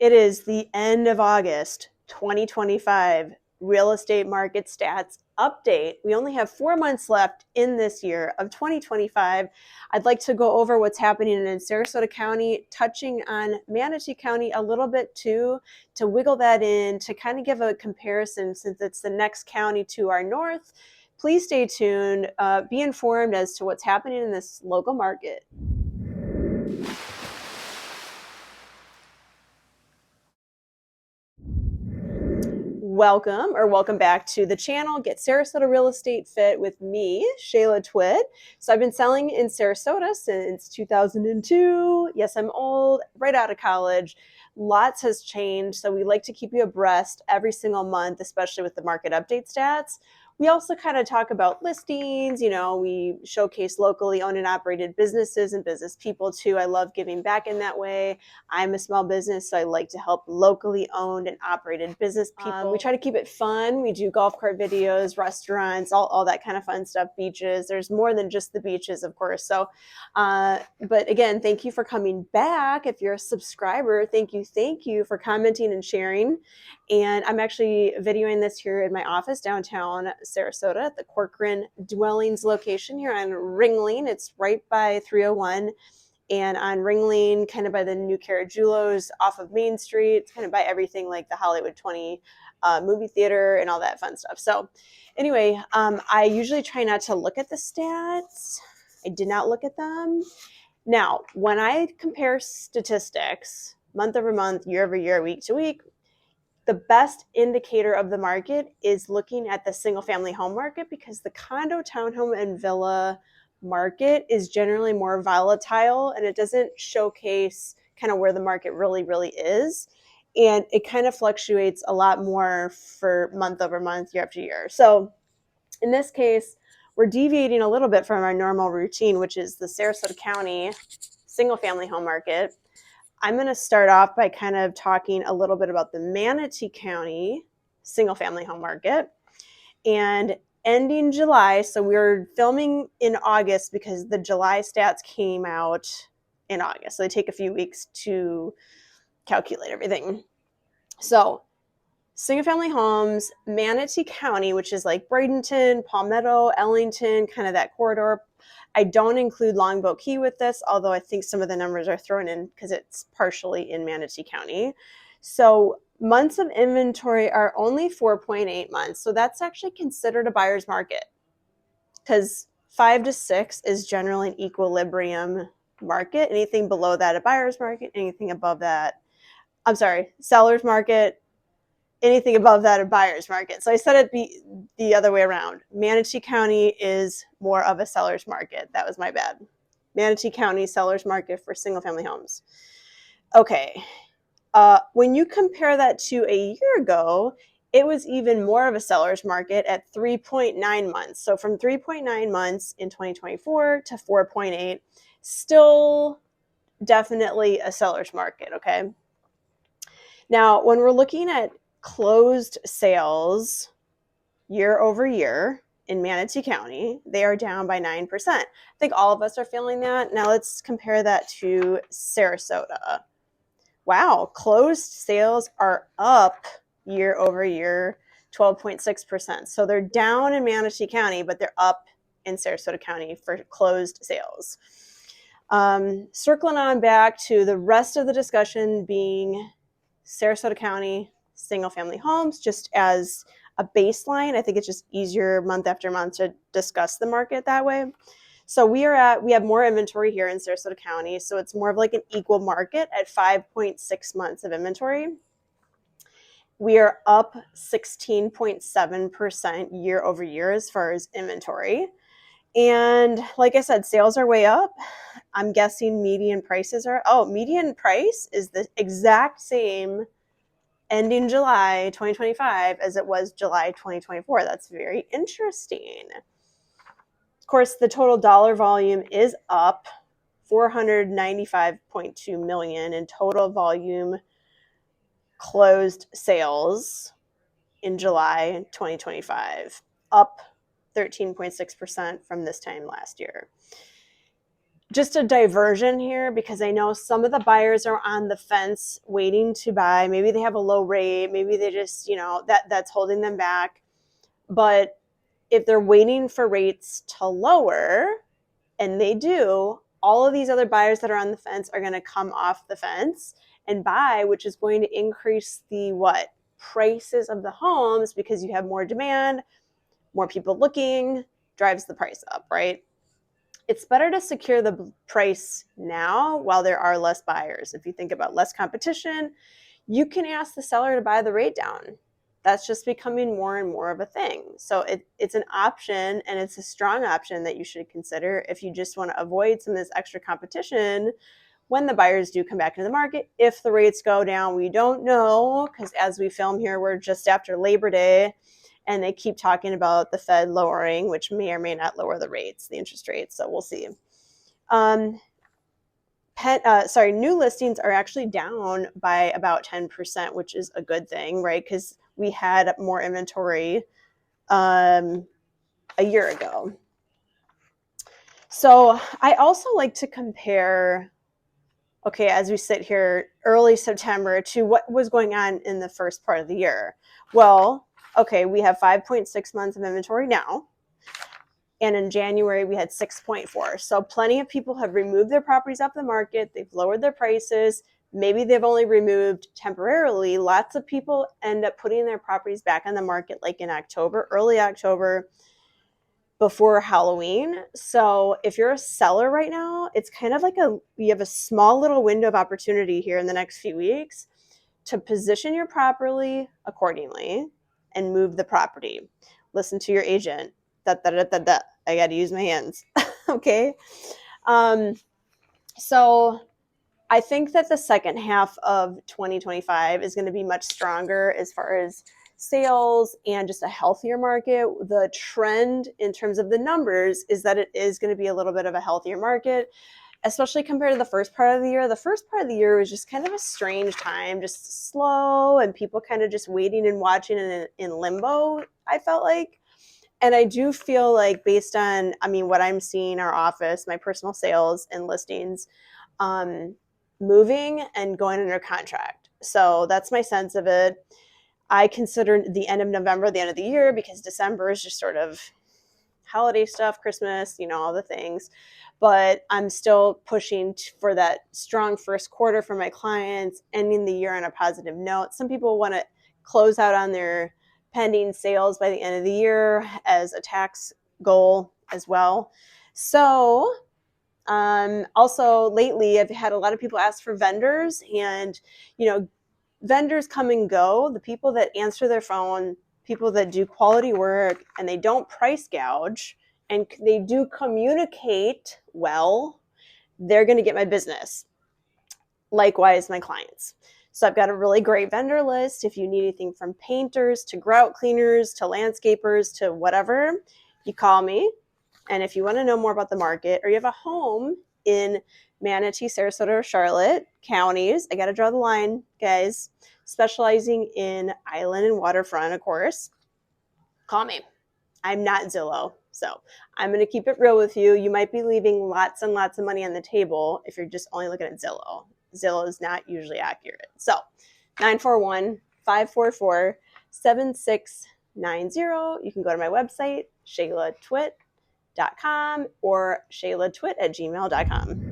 It is the end of August 2025 real estate market stats update. We only have 4 months left in this year of 2025. I'd like to go over what's happening in Sarasota County, touching on Manatee County a little bit too, to wiggle that in, to kind of give a comparison since it's the next county to our north. Please stay tuned. Be informed as to what's happening in this local market. Welcome back to the channel. Get Sarasota Real Estate Fit with me, Shayla Twitt. So I've been selling in Sarasota since 2002. Yes, I'm old, right out of college. Lots has changed, so we like to keep you abreast every single month, especially with the market update stats. We also kind of talk about listings. We showcase locally owned and operated businesses and business people too. I love giving back in that way. I'm a small business, so I like to help locally owned and operated business people. We try to keep it fun. We do golf cart videos, restaurants, all that kind of fun stuff, beaches. There's more than just the beaches, of course. So, but again, thank you for coming back. If you're a subscriber, thank you for commenting and sharing. And I'm actually videoing this here in my office downtown Sarasota at the Corcoran Dwellings location here on Ringling. It's right by 301. And on Ringling, kind of by the new Carajulos off of Main Street. It's kind of by everything like the Hollywood 20 movie theater and all that fun stuff. So anyway, I usually try not to look at the stats. I did not look at them. Now, when I compare statistics month over month, year over year, week to week, the best indicator of the market is looking at the single family home market, because the condo, townhome, and villa market is generally more volatile and it doesn't showcase kind of where the market really is. And it kind of fluctuates a lot more for month over month, year after year. So in this case, we're deviating a little bit from our normal routine, which is the Sarasota County single family home market. I'm going to start off by kind of talking a little bit about the Manatee County single family home market. And ending July, so we're filming in August because the July stats came out in August. So they take a few weeks to calculate everything. So single family homes, Manatee County, which is like Bradenton, Palmetto, Ellington, kind of that corridor. I don't include Longboat Key with this, although I think some of the numbers are thrown in because it's partially in Manatee County. So months of inventory are only 4.8 months. So that's actually considered a buyer's market, because 5 to 6 is generally an equilibrium market. Anything below that, a buyer's market. Anything above that, seller's market. Anything above that, a buyer's market. So I said it the other way around. Manatee County is more of a seller's market. That was my bad. Manatee County seller's market for single family homes. Okay. When you compare that to a year ago, it was even more of a seller's market at 3.9 months. So from 3.9 months in 2024 to 4.8, still definitely a seller's market, okay? Now, when we're looking at closed sales year over year in Manatee County, they are down by 9%. I think all of us are feeling that. Now let's compare that to Sarasota. Wow, closed sales are up year over year, 12.6%. So they're down in Manatee County, but they're up in Sarasota County for closed sales. Circling on back to the rest of the discussion being Sarasota County single family homes, just as a baseline. I think it's just easier month after month to discuss the market that way. So we have more inventory here in Sarasota County. So it's more of like an equal market at 5.6 months of inventory. We are up 16.7% year over year as far as inventory. And like I said, sales are way up. I'm guessing median prices median price is the exact same ending July 2025 as it was July 2024. That's very interesting. Of course, the total dollar volume is up, $495.2 million in total volume closed sales in July 2025, up 13.6% from this time last year. just a diversion here, because I know some of the buyers are on the fence waiting to buy. Maybe they have a low rate. Maybe they just, that's holding them back. But if they're waiting for rates to lower, and they do, all of these other buyers that are on the fence are going to come off the fence and buy, which is going to increase the prices of the homes, because you have more demand, more people looking, drives the price up, right? It's better to secure the price now while there are less buyers. If you think about less competition, you can ask the seller to buy the rate down. That's just becoming more and more of a thing. So it's an option, and it's a strong option that you should consider if you just want to avoid some of this extra competition when the buyers do come back into the market. If the rates go down, we don't know, because as we film here, we're just after Labor Day, and they keep talking about the Fed lowering, which may or may not lower the interest rates. So we'll see. New listings are actually down by about 10%, which is a good thing, right? Because we had more inventory a year ago. So I also like to compare, as we sit here early September, to what was going on in the first part of the year. Well, we have 5.6 months of inventory now. And in January, we had 6.4. So plenty of people have removed their properties off the market. They've lowered their prices. Maybe they've only removed temporarily. Lots of people end up putting their properties back on the market like in October, early October, before Halloween. So if you're a seller right now, it's kind of like you have a small little window of opportunity here in the next few weeks to position your property accordingly and move the property. Listen to your agent. I got to use my hands. Okay. So I think that the second half of 2025 is going to be much stronger as far as sales and just a healthier market. The trend in terms of the numbers is that it is going to be a little bit of a healthier market, especially compared to the first part of the year. The first part of the year was just kind of a strange time, just slow, and people kind of just waiting and watching in limbo, I felt like. And I do feel like, based on, what I'm seeing, our office, my personal sales and listings, moving and going under contract. So that's my sense of it. I consider the end of November the end of the year, because December is just sort of holiday stuff, Christmas, all the things. But I'm still pushing for that strong first quarter for my clients, ending the year on a positive note. Some people want to close out on their pending sales by the end of the year as a tax goal as well. So also lately, I've had a lot of people ask for vendors, and vendors come and go. The people that answer their phone, people that do quality work, and they don't price gouge, and they do communicate well, they're going to get my business. Likewise, my clients. So I've got a really great vendor list. If you need anything from painters to grout cleaners to landscapers to whatever, you call me. And if you want to know more about the market, or you have a home in Manatee, Sarasota, or Charlotte counties, I got to draw the line, guys, specializing in island and waterfront, of course, call me. I'm not Zillow, so I'm going to keep it real with you. You might be leaving lots and lots of money on the table if you're just only looking at Zillow. Zillow is not usually accurate. So 941-544-7690. You can go to my website, shaylatwit.com, or shaylatwit@gmail.com.